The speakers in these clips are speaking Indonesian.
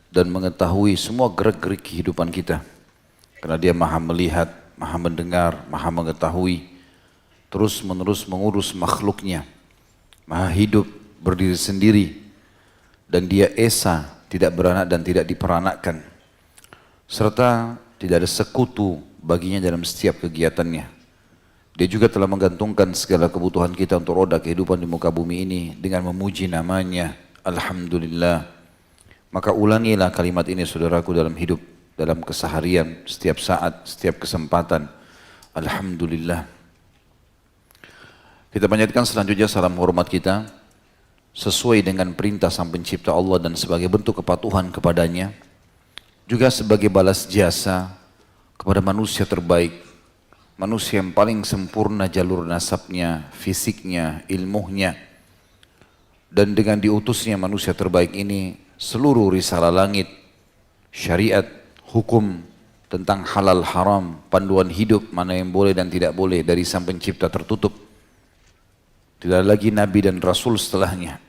dan mengetahui semua gerak-gerik kehidupan kita. Karena dia maha melihat, maha mendengar, maha mengetahui, terus-menerus mengurus makhluknya, maha hidup, berdiri sendiri, dan dia esa, tidak beranak dan tidak diperanakkan, serta tidak ada sekutu baginya dalam setiap kegiatannya. Dia juga telah menggantungkan segala kebutuhan kita untuk roda kehidupan di muka bumi ini dengan memuji namanya, Alhamdulillah. Maka ulangilah kalimat ini saudaraku dalam hidup, dalam keseharian, setiap saat, setiap kesempatan. Alhamdulillah. Kita panjatkan selanjutnya salam hormat kita sesuai dengan perintah Sang Pencipta Allah dan sebagai bentuk kepatuhan kepadanya, juga sebagai balas jasa kepada manusia terbaik, manusia yang paling sempurna jalur nasabnya, fisiknya, ilmunya, dan dengan diutusnya manusia terbaik ini seluruh risalah langit, syariat, hukum tentang halal haram, panduan hidup mana yang boleh dan tidak boleh dari Sang Pencipta tertutup. Tidak lagi nabi dan rasul setelahnya.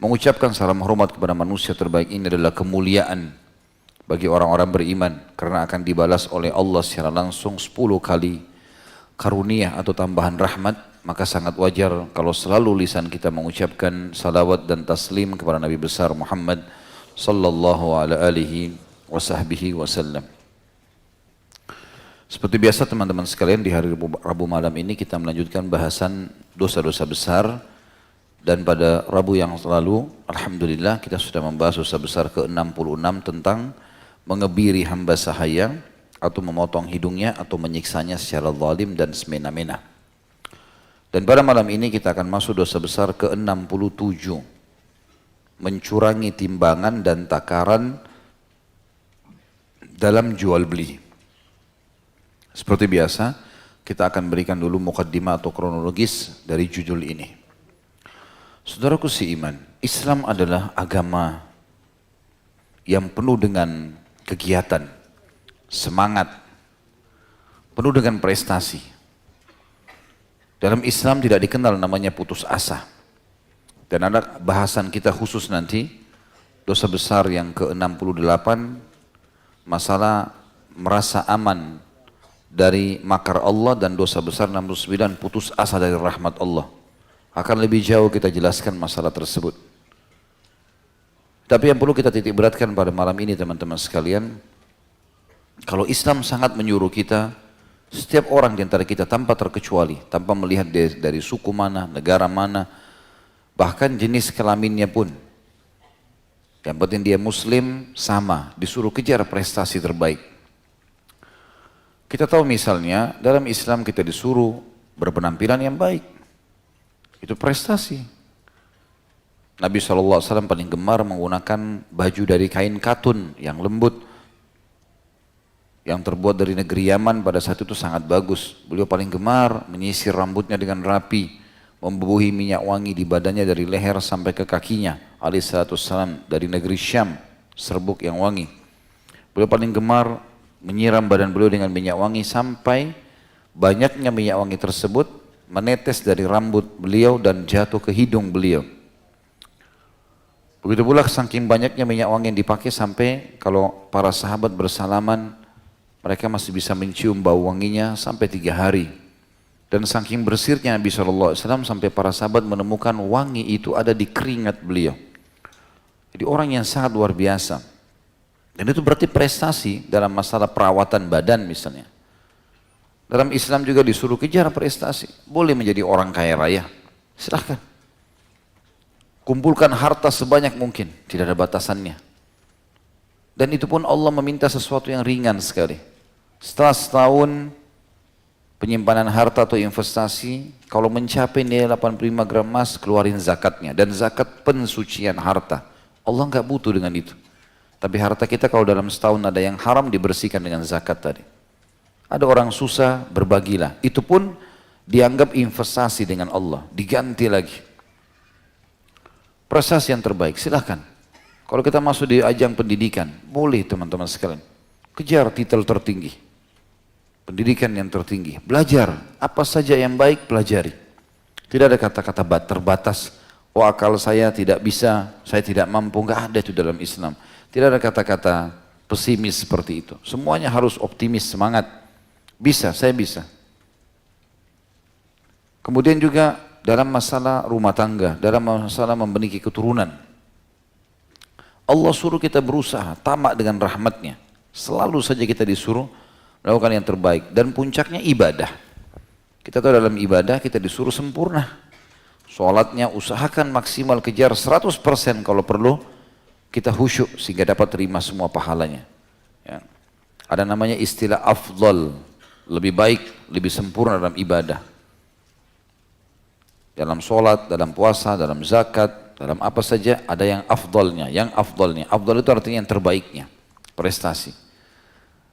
Mengucapkan salam hormat kepada manusia terbaik ini adalah kemuliaan bagi orang-orang beriman karena akan dibalas oleh Allah secara langsung 10 kali karunia atau tambahan rahmat. Maka sangat wajar kalau selalu lisan kita mengucapkan salawat dan taslim kepada Nabi besar Muhammad sallallahu alaihi wasallam. Seperti biasa teman-teman sekalian, di hari Rabu malam ini kita melanjutkan bahasan dosa-dosa besar, dan pada Rabu yang lalu alhamdulillah kita sudah membahas dosa besar ke-66 tentang mengebiri hamba sahaya atau memotong hidungnya atau menyiksanya secara zalim dan semena-mena. Dan pada malam ini kita akan masuk dosa besar ke-67, mencurangi timbangan dan takaran dalam jual beli. Seperti biasa, kita akan berikan dulu mukaddimah atau kronologis dari judul ini. Saudaraku seiman, Islam adalah agama yang penuh dengan kegiatan, semangat, penuh dengan prestasi. Dalam Islam tidak dikenal namanya putus asa. Dan ada bahasan kita khusus nanti, dosa besar yang ke-68, masalah merasa aman dari makar Allah, dan dosa besar 69, putus asa dari rahmat Allah. Akan lebih jauh kita jelaskan masalah tersebut. Tapi yang perlu kita titik beratkan pada malam ini teman-teman sekalian, kalau Islam sangat menyuruh kita, setiap orang di antara kita tanpa terkecuali, tanpa melihat dari suku mana, negara mana, bahkan jenis kelaminnya pun, yang penting dia muslim, sama, disuruh kejar prestasi terbaik. Kita tahu misalnya dalam Islam kita disuruh berpenampilan yang baik, itu prestasi. Nabi SAW paling gemar menggunakan baju dari kain katun yang lembut, yang terbuat dari negeri Yaman. Pada saat itu sangat bagus. Beliau paling gemar menyisir rambutnya dengan rapi, membubuhi minyak wangi di badannya dari leher sampai ke kakinya, alaihissalam, dari negeri Syam, serbuk yang wangi. Beliau paling gemar menyiram badan beliau dengan minyak wangi sampai banyaknya minyak wangi tersebut menetes dari rambut beliau dan jatuh ke hidung beliau. Begitu pula saking banyaknya minyak wangi yang dipakai sampai kalau para sahabat bersalaman, mereka masih bisa mencium bau wanginya sampai 3 hari. Dan saking bersihnya Nabi SAW sampai para sahabat menemukan wangi itu ada di keringat beliau. Jadi orang yang sangat luar biasa. Dan itu berarti prestasi dalam masalah perawatan badan misalnya. Dalam Islam juga disuruh kejar prestasi. Boleh menjadi orang kaya raya, silahkan. Kumpulkan harta sebanyak mungkin, tidak ada batasannya. Dan itu pun Allah meminta sesuatu yang ringan sekali. Setelah setahun penyimpanan harta atau investasi, kalau mencapai nilai 85 gram emas, keluarin zakatnya. Dan zakat pensucian harta. Allah nggak butuh dengan itu. Tapi harta kita kalau dalam setahun ada yang haram, dibersihkan dengan zakat tadi. Ada orang susah, berbagilah. Itu pun dianggap investasi dengan Allah. Diganti lagi. Prestasi yang terbaik, silahkan. Kalau kita masuk di ajang pendidikan, boleh teman-teman sekalian. Kejar titel tertinggi. Pendidikan yang tertinggi, belajar apa saja yang baik pelajari. Tidak ada kata-kata terbatas oh akal saya tidak bisa, saya tidak mampu, nggak ada itu dalam Islam. Tidak ada kata-kata pesimis seperti itu. Semuanya harus optimis, semangat. Bisa, saya bisa. Kemudian juga dalam masalah rumah tangga, dalam masalah memiliki keturunan. Allah suruh kita berusaha, tamak dengan rahmatnya. Selalu saja kita disuruh melakukan yang terbaik. Dan puncaknya ibadah. Kita tahu dalam ibadah kita disuruh sempurna. Sholatnya usahakan maksimal, kejar 100% kalau perlu. Kita khusyuk sehingga dapat terima semua pahalanya. Ya. Ada namanya istilah afdal, lebih baik, lebih sempurna dalam ibadah. Dalam sholat, dalam puasa, dalam zakat, dalam apa saja ada yang afdalnya, yang afdalnya. Afdal itu artinya yang terbaiknya, prestasi.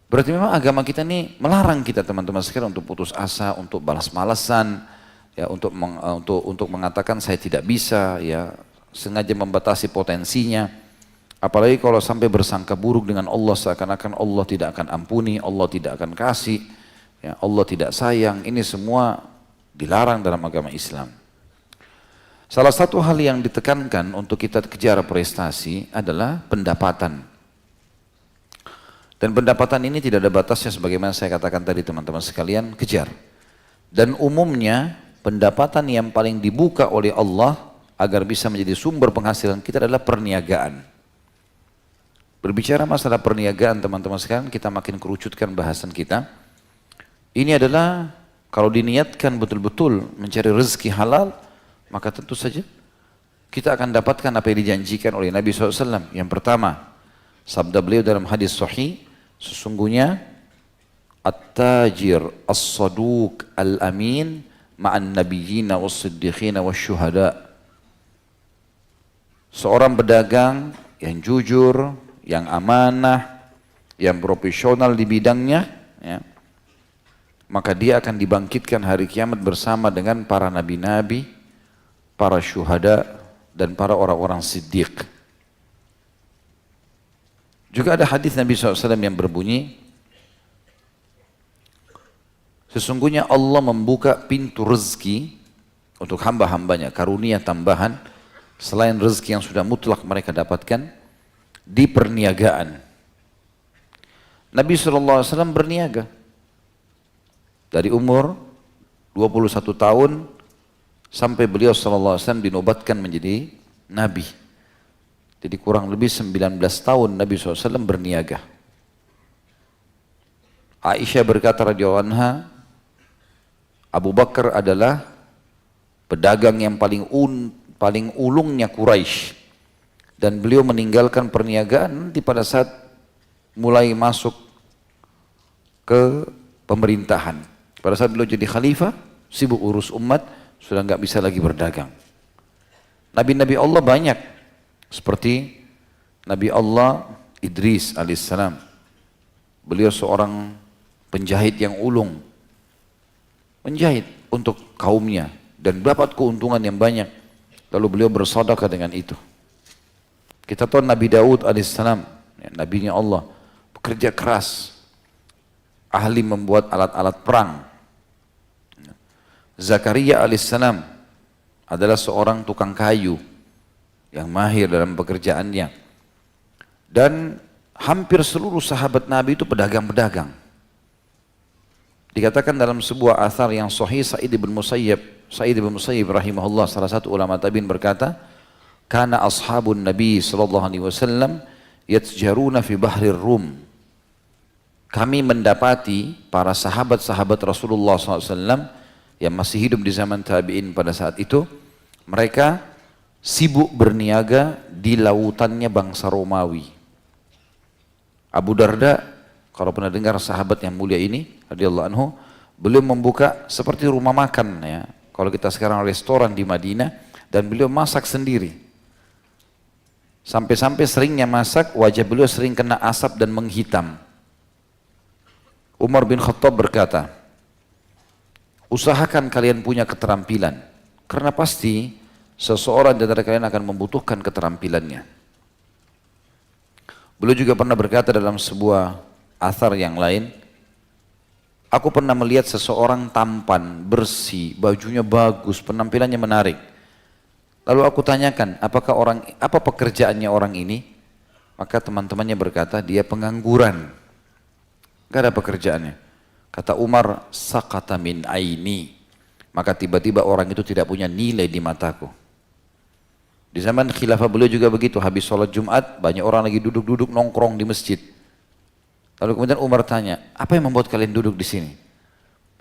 Berarti memang agama kita ini melarang kita teman-teman sekalian untuk putus asa, untuk balas-malasan, ya, untuk mengatakan saya tidak bisa, ya, sengaja membatasi potensinya. Apalagi kalau sampai bersangka buruk dengan Allah, seakan-akan Allah tidak akan ampuni, Allah tidak akan kasih, ya, Allah tidak sayang. Ini semua dilarang dalam agama Islam. Salah satu hal yang ditekankan untuk kita kejar prestasi adalah pendapatan. Dan pendapatan ini tidak ada batasnya sebagaimana saya katakan tadi teman-teman sekalian, kejar. Dan umumnya pendapatan yang paling dibuka oleh Allah agar bisa menjadi sumber penghasilan kita adalah perniagaan. Berbicara masalah perniagaan teman-teman sekalian, kita makin kerucutkan bahasan kita. Ini adalah kalau diniatkan betul-betul mencari rezeki halal, maka tentu saja kita akan dapatkan apa yang dijanjikan oleh Nabi SAW. Yang pertama, sabda beliau dalam hadis sahih, sesungguhnya at-tajir as-saduq al-amin ma'an nabiyyina was-siddiqina was-syuhada. Seorang pedagang yang jujur, yang amanah, yang profesional di bidangnya, ya, maka dia akan dibangkitkan hari kiamat bersama dengan para nabi-nabi, para syuhada, dan para orang-orang siddiq. Juga ada hadis Nabi SAW yang berbunyi, sesungguhnya Allah membuka pintu rezeki untuk hamba-hambanya, karunia tambahan, selain rezeki yang sudah mutlak mereka dapatkan, di perniagaan. Nabi SAW berniaga dari umur 21 tahun sampai beliau SAW dinobatkan menjadi Nabi. Jadi kurang lebih 19 tahun Nabi SAW berniaga. Aisyah berkata radhiyallahu anha, Abu Bakar adalah pedagang yang paling ulungnya Quraisy. Dan beliau meninggalkan perniagaan nanti pada saat mulai masuk ke pemerintahan. Pada saat beliau jadi khalifah, sibuk urus umat, sudah nggak bisa lagi berdagang. Nabi-nabi Allah banyak, seperti Nabi Allah Idris alaihissalam. Beliau seorang penjahit yang ulung, menjahit untuk kaumnya dan dapat keuntungan yang banyak. Lalu beliau bersedekah dengan itu. Kita tahu Nabi Daud alaihissalam, ya, nabinya Allah, bekerja keras, ahli membuat alat-alat perang. Zakaria alaihissalam adalah seorang tukang kayu yang mahir dalam pekerjaannya. Dan hampir seluruh sahabat Nabi itu pedagang-pedagang. Dikatakan dalam sebuah athar yang sahih, Sa'id bin Musayyib rahimahullah, salah satu ulama tabi'in berkata, Kana ashabun Nabi sallallahu alaihi wasallam yatjaruna fi bahrir Rum. Kami mendapati para sahabat-sahabat Rasulullah SAW yang masih hidup di zaman tabi'in pada saat itu, mereka sibuk berniaga di lautannya bangsa Romawi. Abu Darda, kalau pernah dengar sahabat yang mulia ini, radhiyallahu anhu, beliau membuka seperti rumah makan, ya. Kalau kita sekarang restoran di Madinah, dan beliau masak sendiri. Sampai-sampai seringnya masak, wajah beliau sering kena asap dan menghitam. Umar bin Khattab berkata, usahakan kalian punya keterampilan, karena pasti seseorang di antara kalian akan membutuhkan keterampilannya. Beliau juga pernah berkata dalam sebuah athar yang lain, aku pernah melihat seseorang tampan, bersih, bajunya bagus, penampilannya menarik. Lalu aku tanyakan, apa pekerjaannya orang ini? Maka teman-temannya berkata, dia pengangguran. Gak ada pekerjaannya. Kata Umar, sakata min aini. Maka tiba-tiba orang itu tidak punya nilai di mataku. Di zaman khilafah beliau juga begitu, habis sholat Jumat, banyak orang lagi duduk-duduk nongkrong di masjid. Lalu kemudian Umar tanya, apa yang membuat kalian duduk di sini?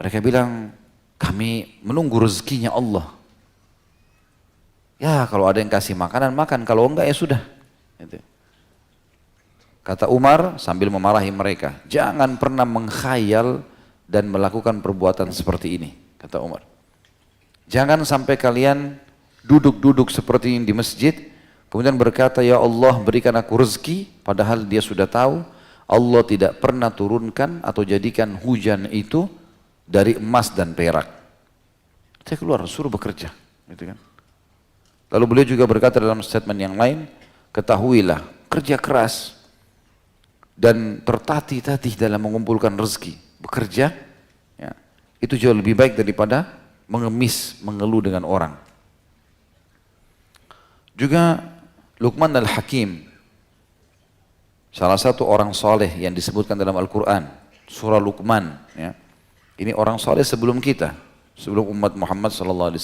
Mereka bilang, kami menunggu rezekinya Allah. Ya kalau ada yang kasih makanan, makan, kalau enggak ya sudah. Gitu. Kata Umar sambil memarahi mereka, jangan pernah mengkhayal dan melakukan perbuatan seperti ini, kata Umar. Jangan sampai kalian duduk-duduk seperti ini di masjid, kemudian berkata, ya Allah berikan aku rezeki, padahal dia sudah tahu Allah tidak pernah turunkan atau jadikan hujan itu dari emas dan perak. Saya keluar, suruh bekerja. Gitu kan. Lalu beliau juga berkata dalam statement yang lain, ketahuilah, kerja keras dan tertatih-tatih dalam mengumpulkan rezeki, bekerja, ya, itu jauh lebih baik daripada mengemis, mengeluh dengan orang. Juga Luqman al-Hakim, salah satu orang soleh yang disebutkan dalam Al-Quran, surah Luqman. Ya. Ini orang soleh sebelum kita, sebelum umat Muhammad SAW.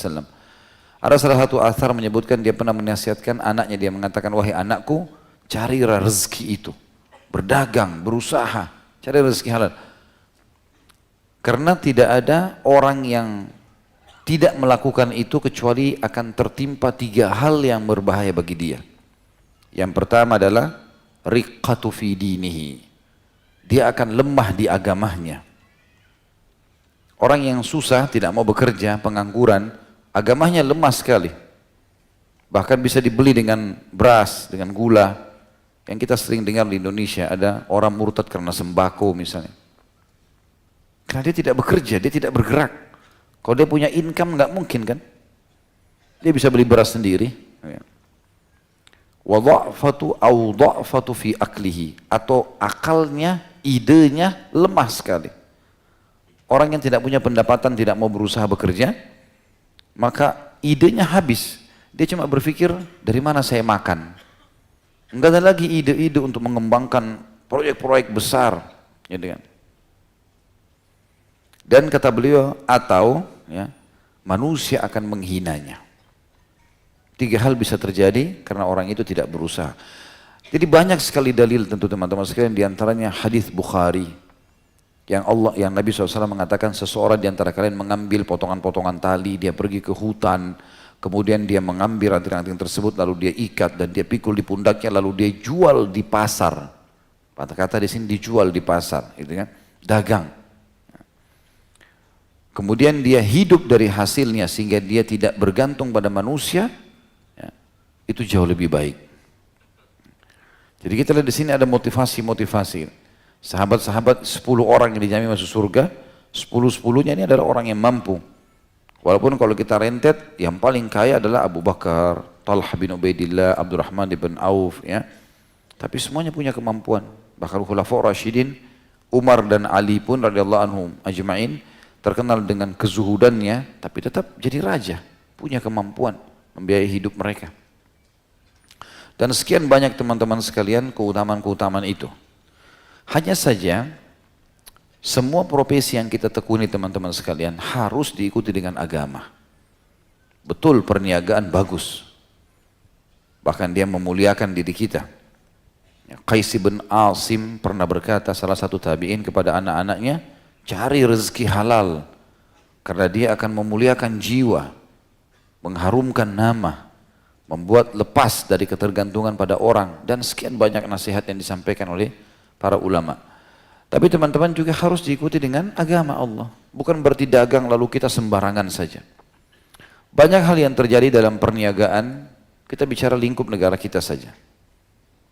Ada salah satu athar menyebutkan dia pernah menasihatkan anaknya, dia mengatakan, wahai anakku, carilah rezeki itu. Berdagang, berusaha, cari rezeki halal. Karena tidak ada orang yang tidak melakukan itu kecuali akan tertimpa 3 hal yang berbahaya bagi dia. Yang pertama adalah riqqatu fi dinihi. Dia akan lemah di agamanya. Orang yang susah, tidak mau bekerja, pengangguran, agamanya lemah sekali. Bahkan bisa dibeli dengan beras, dengan gula. Yang kita sering dengar di Indonesia, ada orang murtad karena sembako misalnya. Karena dia tidak bekerja, dia tidak bergerak. Kalau dia punya income nggak mungkin kan? Dia bisa beli beras sendiri. Wa dha'fatu au dha'fatu fi aklihi, atau akalnya, idenya lemah sekali. Orang yang tidak punya pendapatan, tidak mau berusaha bekerja, maka idenya habis. Dia cuma berpikir, dari mana saya makan? Enggak ada lagi ide-ide untuk mengembangkan proyek-proyek besar. Gitu kan? Dan kata beliau, atau ya, manusia akan menghinanya. 3 hal bisa terjadi karena orang itu tidak berusaha. Jadi banyak sekali dalil tentu teman-teman sekalian, diantaranya hadis Bukhari yang Nabi SAW mengatakan, seseorang diantara kalian mengambil potongan-potongan tali, dia pergi ke hutan, kemudian dia mengambil ranting-ranting tersebut, lalu dia ikat dan dia pikul di pundaknya, lalu dia jual di pasar. Kata-kata di sini dijual di pasar, gitu kan? Dagang. Kemudian dia hidup dari hasilnya sehingga dia tidak bergantung pada manusia, ya, itu jauh lebih baik. Jadi kita lihat di sini ada motivasi-motivasi. Sahabat-sahabat 10 orang yang dijamin masuk surga, 10-10-nya ini adalah orang yang mampu. Walaupun kalau kita rentet, yang paling kaya adalah Abu Bakar, Talha bin Ubaidillah, Abdurrahman bin Auf, ya. Tapi semuanya punya kemampuan. Bahkan Khulafaur Rasyidin, Umar dan Ali pun radhiyallahu anhum ajma'in, terkenal dengan kezuhudannya, tapi tetap jadi raja, punya kemampuan membiayai hidup mereka. Dan sekian banyak teman-teman sekalian keutamaan-keutamaan itu. Hanya saja, semua profesi yang kita tekuni teman-teman sekalian harus diikuti dengan agama. Betul perniagaan bagus, bahkan dia memuliakan diri kita. Qais bin Asim pernah berkata, salah satu tabi'in kepada anak-anaknya, cari rezeki halal, karena dia akan memuliakan jiwa, mengharumkan nama, membuat lepas dari ketergantungan pada orang, dan sekian banyak nasihat yang disampaikan oleh para ulama. Tapi teman-teman juga harus diikuti dengan agama Allah. Bukan berarti dagang lalu kita sembarangan saja. Banyak hal yang terjadi dalam perniagaan, kita bicara lingkup negara kita saja.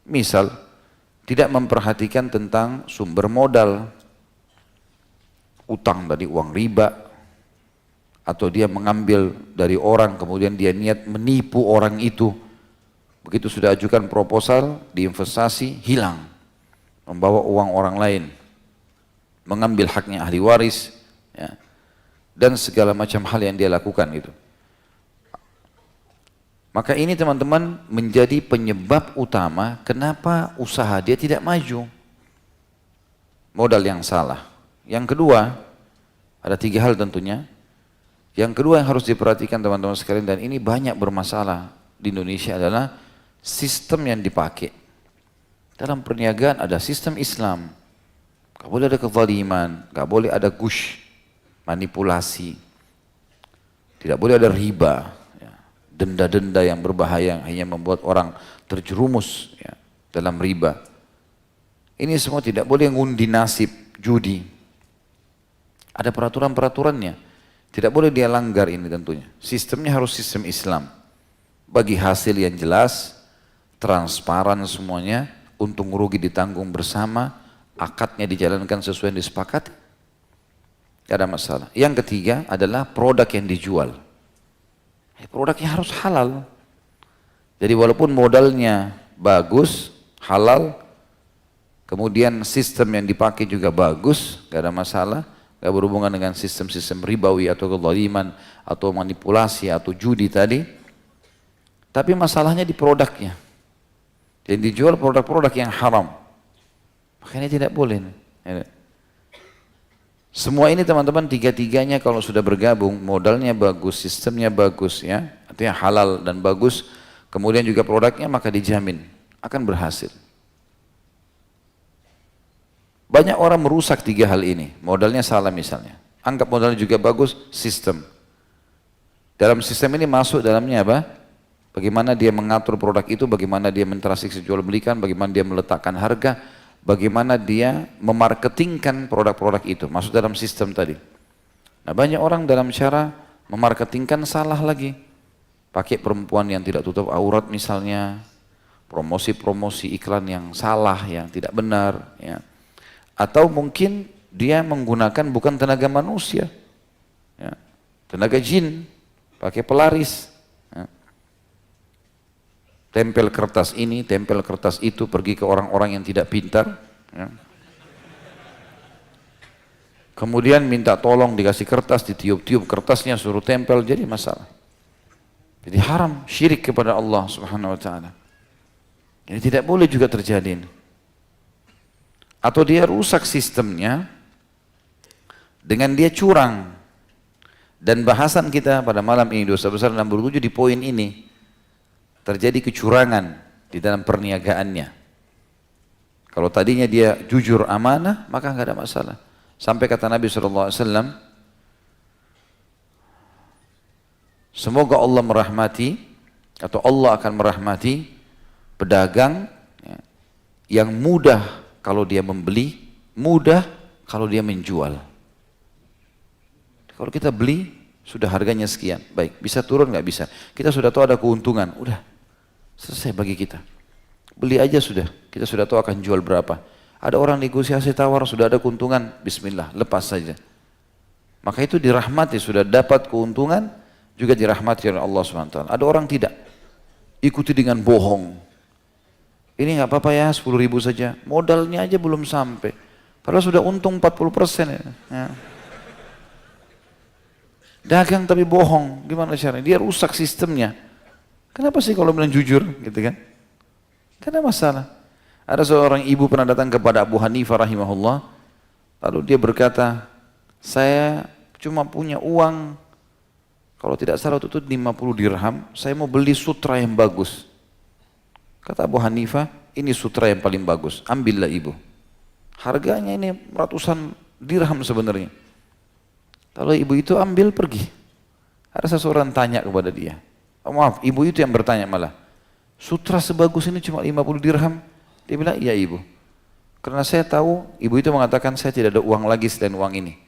Misal, tidak memperhatikan tentang sumber modal, utang dari uang riba, atau dia mengambil dari orang kemudian dia niat menipu orang itu. Begitu sudah ajukan proposal, diinvestasi, hilang, membawa uang orang lain, mengambil haknya ahli waris, ya, dan segala macam hal yang dia lakukan itu. Maka ini teman-teman menjadi penyebab utama kenapa usaha dia tidak maju. Modal yang salah. Yang kedua, ada 3 hal tentunya. Yang kedua yang harus diperhatikan teman-teman sekalian, dan ini banyak bermasalah di Indonesia, adalah sistem yang dipakai. Dalam perniagaan ada sistem Islam. Gak boleh ada kezaliman, gak boleh ada gush, manipulasi. Tidak boleh ada riba. Denda-denda yang berbahaya yang hanya membuat orang terjerumus ya, dalam riba. Ini semua tidak boleh ngundi nasib, judi. Ada peraturan-peraturannya. Tidak boleh dia langgar ini tentunya. Sistemnya harus sistem Islam. Bagi hasil yang jelas, transparan semuanya, untung rugi ditanggung bersama, akadnya dijalankan sesuai yang disepakati. Tidak ada masalah. Yang ketiga adalah produk yang dijual. Produknya harus halal. Jadi walaupun modalnya bagus, halal, kemudian sistem yang dipakai juga bagus, gak ada masalah, gak berhubungan dengan sistem-sistem ribawi atau kezaliman atau manipulasi atau judi tadi. Tapi masalahnya di produknya. Yang dijual produk-produk yang haram. Makanya tidak boleh. Semua ini teman-teman, 3-tiganya kalau sudah bergabung, modalnya bagus, sistemnya bagus ya, artinya halal dan bagus, kemudian juga produknya, maka dijamin akan berhasil. Banyak orang merusak 3 hal ini, modalnya salah misalnya, anggap modalnya juga bagus, sistem. Dalam sistem ini masuk dalamnya apa? Bagaimana dia mengatur produk itu, bagaimana dia mentransaksi jual belikan, bagaimana dia meletakkan harga, bagaimana dia memarketingkan produk-produk itu, masuk dalam sistem tadi. Nah banyak orang dalam cara memarketingkan salah lagi. Pakai perempuan yang tidak tutup aurat misalnya, promosi-promosi iklan yang salah, yang tidak benar. Ya. Atau mungkin dia menggunakan bukan tenaga manusia, ya. Tenaga jin, pakai pelaris. Ya. Tempel kertas ini, tempel kertas itu, pergi ke orang-orang yang tidak pintar. Ya. Kemudian minta tolong dikasih kertas, ditiup-tiup kertasnya, suruh tempel, jadi masalah. Jadi haram, syirik kepada Allah Subhanahu wa ta'ala. Ini tidak boleh juga terjadi. Atau dia rusak sistemnya dengan dia curang. Dan bahasan kita pada malam ini, dosa besar 67 di poin ini. Terjadi kecurangan di dalam perniagaannya. Kalau tadinya dia jujur amanah, maka nggak ada masalah. Sampai kata Nabi SAW, semoga Allah merahmati, atau Allah akan merahmati pedagang ya, yang mudah kalau dia membeli, mudah kalau dia menjual. Kalau kita beli, sudah harganya sekian, baik, bisa turun nggak bisa. Kita sudah tahu ada keuntungan, udah. Selesai bagi kita. Beli aja sudah, kita sudah tahu akan jual berapa. Ada orang negosiasi tawar, sudah ada keuntungan, bismillah, lepas saja. Maka itu dirahmati, sudah dapat keuntungan, juga dirahmati oleh Allah SWT. Ada orang tidak, ikuti dengan bohong. Ini nggak apa-apa ya, 10.000 saja, modalnya aja belum sampai. Padahal sudah untung 40% ya. Dagang tapi bohong, gimana caranya? Dia rusak sistemnya. Kenapa sih kalau bilang jujur, gitu kan? Karena masalah. Ada seorang ibu pernah datang kepada Abu Hanifah rahimahullah, lalu dia berkata, saya cuma punya uang, kalau tidak salah itu 50 dirham, saya mau beli sutra yang bagus. Kata Abu Hanifah, ini sutra yang paling bagus, ambillah ibu. Harganya ini ratusan dirham sebenarnya. Lalu ibu itu ambil pergi. Ada seseorang tanya kepada dia, oh, maaf, ibu itu yang bertanya malah, sutra sebagus ini cuma 50 dirham? Dia bilang, iya ibu. Karena saya tahu, ibu itu mengatakan saya tidak ada uang lagi selain uang ini.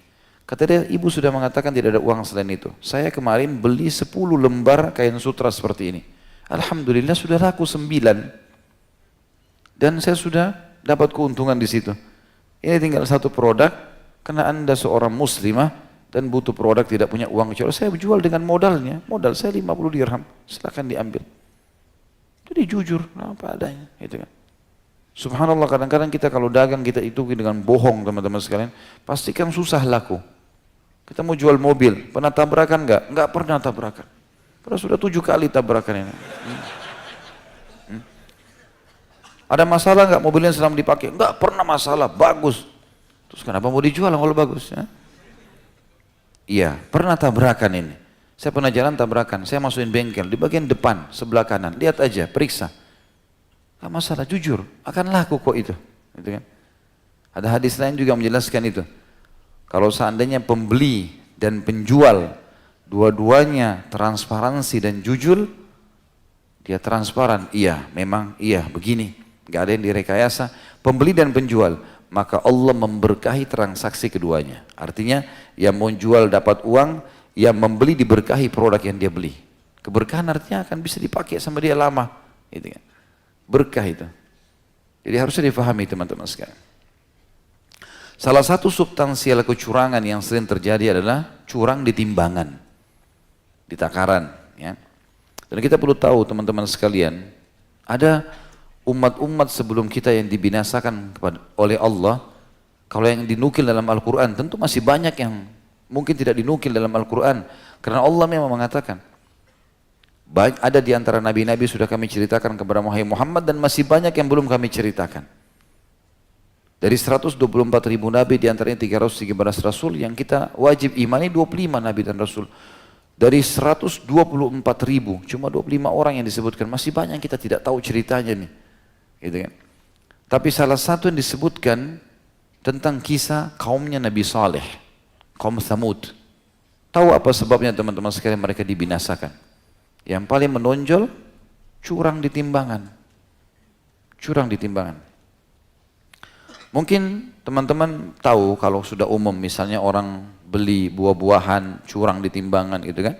Kata dia, ibu sudah mengatakan tidak ada uang selain itu. Saya kemarin beli 10 lembar kain sutra seperti ini. Alhamdulillah sudah laku 9. Dan saya sudah dapat keuntungan di situ. Ini tinggal satu produk, karena anda seorang muslimah, dan butuh produk tidak punya uang kecuali saya jual dengan modalnya, modal saya 50 dirham, silakan diambil. Jadi jujur, apa adanya, gitu kan. Subhanallah, kadang-kadang kita kalau dagang kita itu dengan bohong teman-teman sekalian, pastikan susah laku. Kita mau jual mobil, pernah tabrakan enggak? Enggak pernah tabrakan. Padahal sudah 7 kali tabrakan ini. Ada masalah nggak mobilnya selama dipakai? Nggak pernah masalah, bagus. Terus kenapa mau dijual kalau bagus? Ya? Iya, pernah tabrakan ini. Saya pernah jalan tabrakan, saya masukin bengkel di bagian depan sebelah kanan. Lihat aja, periksa. Nggak masalah, jujur, akan laku kok itu. Gitu kan? Ada hadis lain juga menjelaskan itu. Kalau seandainya pembeli dan penjual dua-duanya transparansi dan jujur, dia transparan, iya, memang iya, begini. Nggak ada yang direkayasa, pembeli dan penjual, maka Allah memberkahi transaksi keduanya. Artinya yang mau jual dapat uang, yang membeli diberkahi produk yang dia beli. Keberkahan artinya akan bisa dipakai sama dia lama, gitu kan? Berkah itu. Jadi harusnya difahami teman-teman sekalian. Salah satu substansial kecurangan yang sering terjadi adalah curang di timbangan, di takaran. Ya. Dan kita perlu tahu teman-teman sekalian, ada umat-umat sebelum kita yang dibinasakan oleh Allah. Kalau yang dinukil dalam Al-Quran, tentu masih banyak yang mungkin tidak dinukil dalam Al-Quran. Karena Allah memang mengatakan, ada di antara nabi-nabi sudah kami ceritakan kepada Muhammad dan masih banyak yang belum kami ceritakan. Dari 124 ribu nabi, di antaranya 313 rasul, yang kita wajib imani 25 nabi dan rasul. Dari 124 ribu, cuma 25 orang yang disebutkan, masih banyak yang kita tidak tahu ceritanya nih. Gitu kan? Tapi salah satu yang disebutkan tentang kisah kaumnya Nabi Saleh, kaum Thamud. Tahu apa sebabnya teman-teman sekalian mereka dibinasakan? Yang paling menonjol, curang di timbangan. Curang di timbangan. Mungkin teman-teman tahu kalau sudah umum, misalnya orang beli buah-buahan, curang di timbangan gitu kan.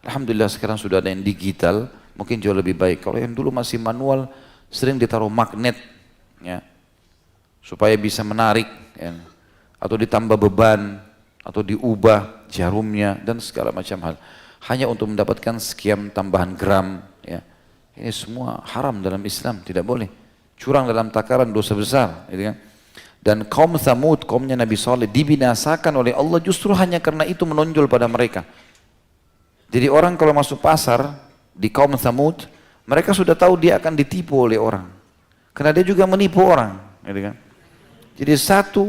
Alhamdulillah sekarang sudah ada yang digital, mungkin jauh lebih baik. Kalau yang dulu masih manual, sering ditaruh magnet, ya, supaya bisa menarik, ya, atau ditambah beban, atau diubah jarumnya dan segala macam hal, hanya untuk mendapatkan sekian tambahan gram. Ya. Ini semua haram dalam Islam, tidak boleh. Curang dalam takaran dosa besar, gitu kan? Dan kaum Thamud, kaumnya Nabi Saleh, dibinasakan oleh Allah justru hanya karena itu menonjol pada mereka. Jadi orang kalau masuk pasar di kaum Thamud, mereka sudah tahu dia akan ditipu oleh orang. Karena dia juga menipu orang. Gitu kan? Jadi satu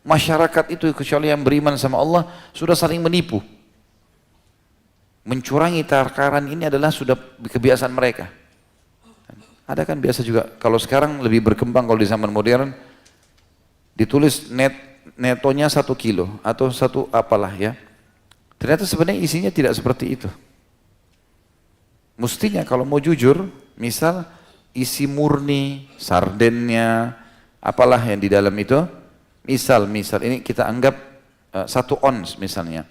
masyarakat itu, kecuali yang beriman sama Allah, sudah saling menipu. Mencurangi takaran ini adalah sudah kebiasaan mereka. Ada kan biasa juga, kalau sekarang lebih berkembang kalau di zaman modern, ditulis netonya 1 kilo atau 1 apalah ya. Ternyata sebenarnya isinya tidak seperti itu. Mestinya kalau mau jujur, misal isi murni, sardennya, apalah yang di dalam itu, misal ini kita anggap 1 ons misalnya.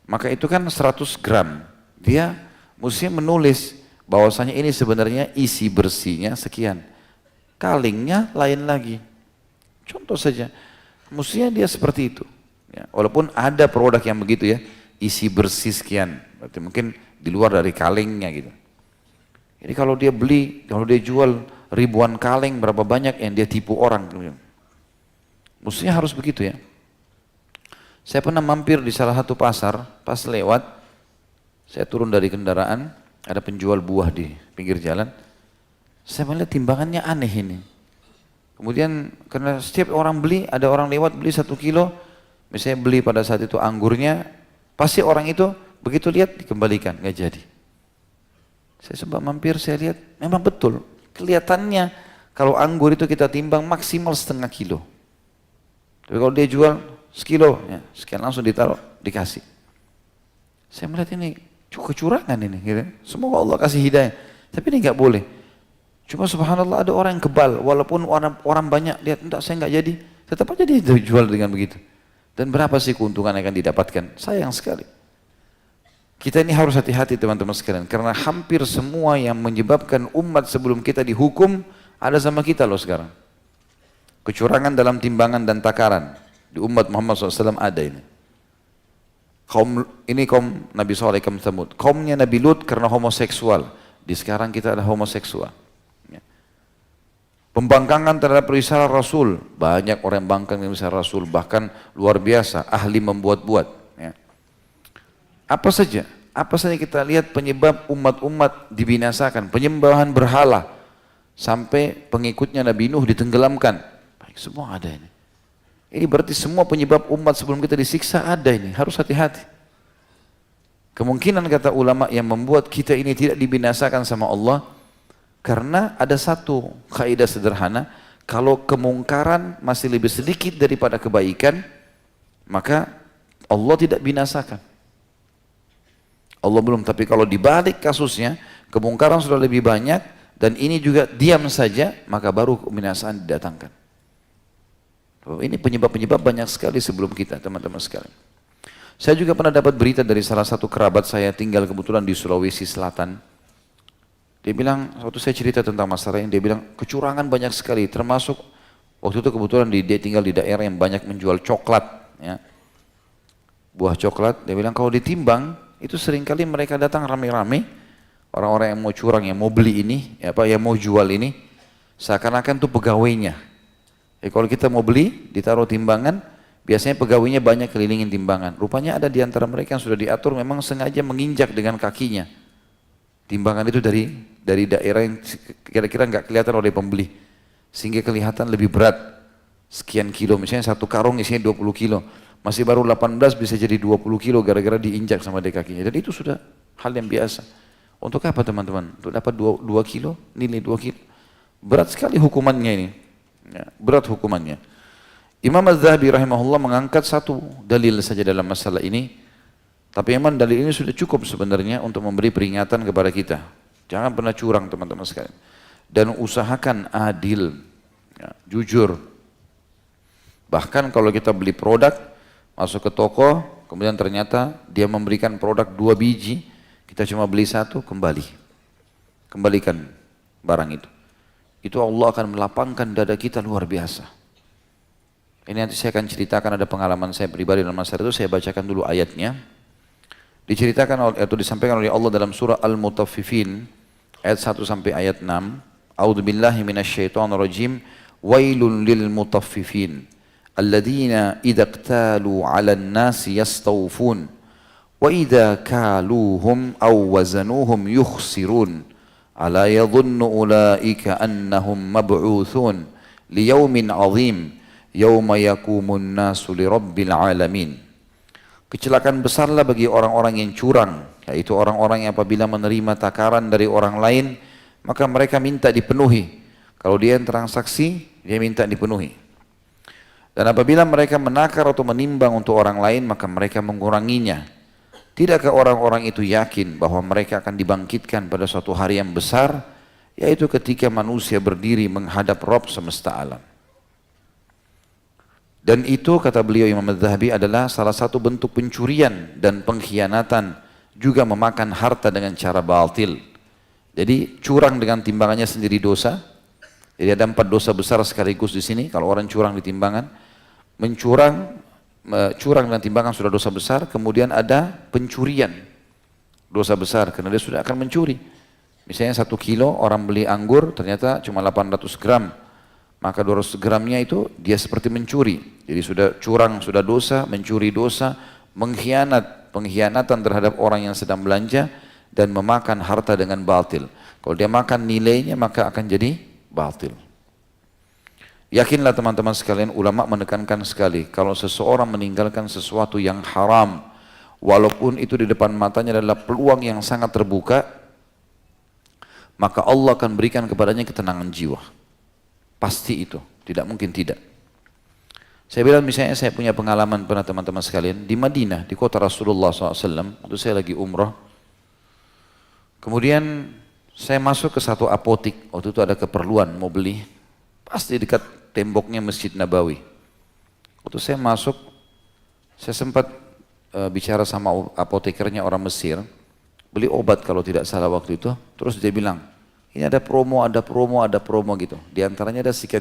Maka itu kan 100 gram. Dia mestinya menulis bahwasanya ini sebenarnya isi bersihnya sekian. Kalingnya lain lagi. Contoh saja, mestinya dia seperti itu. Ya, walaupun ada produk yang begitu ya, isi bersih sekian, berarti mungkin di luar dari kalengnya gitu. Jadi kalau dia beli, kalau dia jual ribuan kaleng, berapa banyak yang dia tipu orang. Mestinya harus begitu ya. Saya pernah mampir di salah satu pasar, pas lewat, saya turun dari kendaraan, ada penjual buah di pinggir jalan. Saya melihat timbangannya aneh ini. Kemudian karena setiap orang beli, ada orang lewat beli 1 kilo, misalnya beli pada saat itu anggurnya, pasti orang itu begitu lihat dikembalikan, nggak jadi. Saya sempat mampir, saya lihat, memang betul, kelihatannya kalau anggur itu kita timbang maksimal 1/2 kilo. Tapi kalau dia jual sekilo, ya, sekian langsung ditaruh, dikasih. Saya melihat ini kecurangan ini, gitu. Semoga Allah kasih hidayah, tapi ini nggak boleh. Cuma subhanallah ada orang yang kebal, walaupun orang banyak lihat, enggak saya enggak jadi, tetap aja dia jual dengan begitu. Dan berapa sih keuntungan yang akan didapatkan? Sayang sekali. Kita ini harus hati-hati teman-teman sekalian, karena hampir semua yang menyebabkan umat sebelum kita dihukum, ada sama kita loh sekarang. Kecurangan dalam timbangan dan takaran, di umat Muhammad SAW ada ini. Kaum Nabi Saleh, kaum Thamud. Kaumnya Nabi Lut karena homoseksual, di sekarang kita ada homoseksual. Pembangkangan terhadap risalah Rasul, banyak orang yang bangkang risalah Rasul, bahkan luar biasa, ahli membuat-buat. Ya. Apa saja, Apa saja kita lihat penyebab umat-umat dibinasakan, penyembahan berhala sampai pengikutnya Nabi Nuh ditenggelamkan. Baik, semua ada ini. Ini berarti semua penyebab umat sebelum kita disiksa ada ini, harus hati-hati. Kemungkinan kata ulama yang membuat kita ini tidak dibinasakan sama Allah karena ada satu kaidah sederhana, kalau kemungkaran masih lebih sedikit daripada kebaikan, maka Allah tidak binasakan. Allah belum, tapi kalau dibalik kasusnya, kemungkaran sudah lebih banyak dan ini juga diam saja, maka baru kebinasaan didatangkan. Ini penyebab-penyebab banyak sekali sebelum kita, teman-teman sekalian. Saya juga pernah dapat berita dari salah satu kerabat saya tinggal kebetulan di Sulawesi Selatan. Dia bilang, waktu saya cerita tentang masalah ini, dia bilang kecurangan banyak sekali, termasuk waktu itu kebetulan dia tinggal di daerah yang banyak menjual coklat, ya. Buah coklat, dia bilang kalau ditimbang, itu seringkali mereka datang rame-rame, orang-orang yang mau curang, yang mau beli ini, yang mau jual ini, seakan-akan itu pegawainya. Kalau kita mau beli, ditaruh timbangan, biasanya pegawainya banyak kelilingin timbangan. Rupanya ada di antara mereka yang sudah diatur memang sengaja menginjak dengan kakinya. Timbangan itu dari daerah yang kira-kira nggak kelihatan oleh pembeli, sehingga kelihatan lebih berat, sekian kilo, misalnya satu karung isinya 20 kilo. Masih baru 18 bisa jadi 20 kilo gara-gara diinjak sama dia kakinya. Dan itu sudah hal yang biasa. Untuk apa teman-teman? Untuk dapat 2 kilo, nilai 2 kilo. Berat sekali hukumannya ini. Ya, berat hukumannya. Imam Az-Zahabi rahimahullah mengangkat satu dalil saja dalam masalah ini. Tapi memang dalil ini sudah cukup sebenarnya untuk memberi peringatan kepada kita. Jangan pernah curang teman-teman sekalian. Dan usahakan adil, ya, jujur. Bahkan kalau kita beli produk, masuk ke toko, kemudian ternyata dia memberikan produk 2 biji, kita cuma beli 1, kembalikan barang itu. Itu Allah akan melapangkan dada kita luar biasa. Ini nanti saya akan ceritakan, ada pengalaman saya pribadi dalam masalah itu, saya bacakan dulu ayatnya. Diceritakan atau disampaikan oleh Allah dalam surah Al-Mutaffifin, ayat 1 sampai ayat 6. A'udzubillahi minasyaitonirrajim, wailul lil mutaffifin. الذين إذا اكتالوا على الناس يستوفون وإذا كالوهم أو وزنوهم يخسرون ألا يظن أولئك أنهم مبعوثون ليوم عظيم يوم يقوم الناس لرب العالمين. Kecelakaan besarlah bagi orang-orang yang curang, yaitu orang-orang yang apabila menerima takaran dari orang lain, maka mereka minta dipenuhi. Kalau dia yang transaksi, dia minta dipenuhi. Dan apabila mereka menakar atau menimbang untuk orang lain, maka mereka menguranginya. Tidakkah orang-orang itu yakin bahwa mereka akan dibangkitkan pada suatu hari yang besar, yaitu ketika manusia berdiri menghadap Rabb semesta alam. Dan itu, kata beliau Imam Az-Zahabi, adalah salah satu bentuk pencurian dan pengkhianatan, juga memakan harta dengan cara batil. Jadi curang dengan timbangannya sendiri dosa. Jadi ada 4 dosa besar sekaligus di sini kalau orang curang di timbangan. Curang dan timbangan sudah dosa besar, kemudian ada pencurian, dosa besar karena dia sudah akan mencuri. Misalnya 1 kilo orang beli anggur ternyata cuma 800 gram, maka 200 gramnya itu dia seperti mencuri. Jadi sudah curang, sudah dosa, mencuri dosa, pengkhianatan terhadap orang yang sedang belanja, dan memakan harta dengan batil. Kalau dia makan nilainya maka akan jadi batil. Yakinlah teman-teman sekalian, ulama menekankan sekali, kalau seseorang meninggalkan sesuatu yang haram, walaupun itu di depan matanya adalah peluang yang sangat terbuka, maka Allah akan berikan kepadanya ketenangan jiwa. Pasti itu, tidak mungkin tidak. Saya bilang misalnya saya punya pengalaman pernah teman-teman sekalian, di Madinah, di kota Rasulullah SAW, waktu saya lagi umrah, kemudian saya masuk ke satu apotik, waktu itu ada keperluan mau beli, pasti dekat temboknya Masjid Nabawi. Waktu saya masuk, saya sempat bicara sama apotekernya orang Mesir, beli obat kalau tidak salah waktu itu, terus dia bilang, ini ada promo gitu. Di antaranya ada sikat